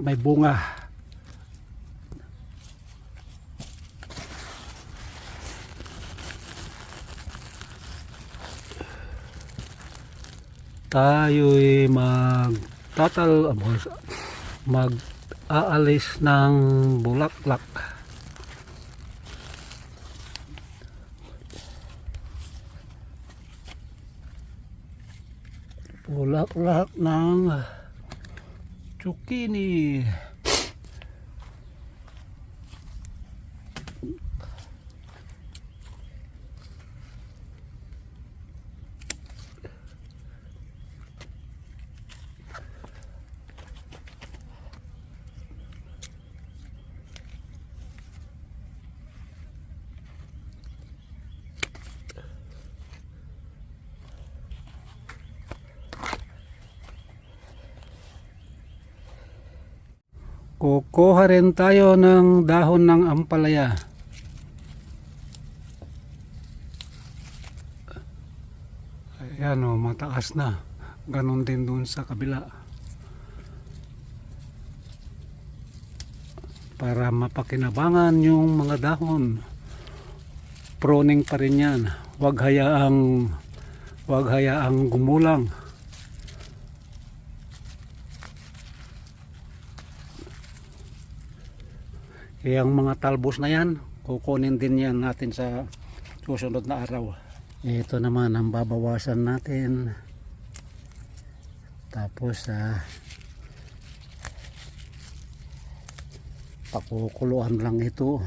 may bunga. Tayo'y mag-aalis ng bulaklak. Bulaklak ng zucchini. Kukuha rin tayo ng dahon ng ampalaya. Ayan o, mataas na. Ganon din dun sa kabila. Para mapakinabangan yung mga dahon. Pruning pa rin yan. Huwag hayaang gumulang. Kaya ang mga talbos na yan, kukunin din yan natin sa susunod na araw. Ito naman ang babawasan natin. Tapos pakukuluan lang ito.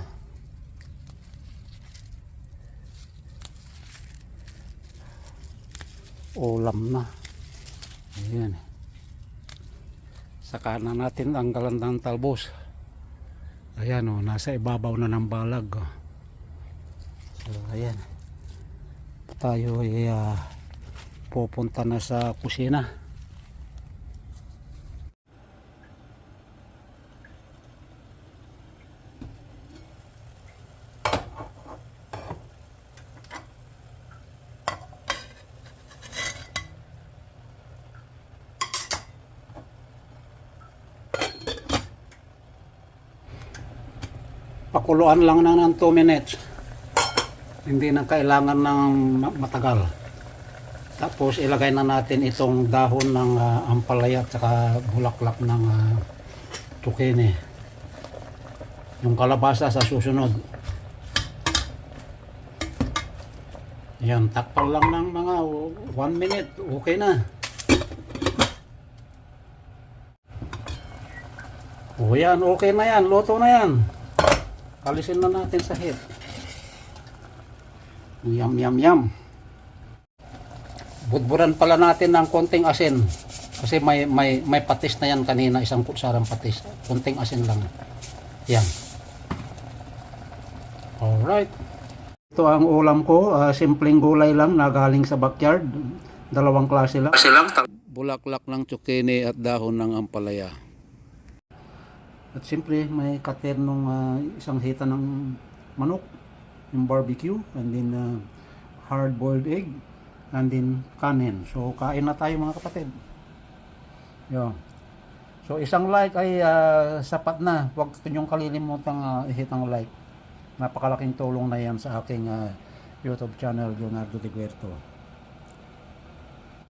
Ulam na. Ayan. Saka na natin ang galandang talbos. Ayan o, nasa ibabaw na ng balag. So ayan, tayo ay pupunta na sa kusina. Pakuluan lang ng 2 minutes. Hindi na kailangan ng matagal. Tapos ilagay na natin itong dahon ng ampalaya at saka bulaklak ng zucchini. Yung kalabasa sa susunod. Yan, takpan lang ng mga 1 minute. Okay na. O yan, okay na yan. Luto na yan. Alisin na natin sa head. Yum, yum, yum. Budburan pala natin ng konting asin. Kasi may patis na yan kanina. Isang kutsarang patis. Konting asin lang. Yan. Alright. Ito ang ulam ko. Simpleng gulay lang na galing sa backyard. Dalawang klase lang. Bulaklak ng zucchini at dahon ng ampalaya. At siyempre may katernong isang hita ng manok, yung barbecue, and then hard boiled egg, and then kanin. So kain na tayo mga kapatid. Yo. So isang like ay sapat na. Huwag ninyong kalilimutang i-hit ang like. Napakalaking tulong na yan sa aking YouTube channel, Leonardo de Guerto.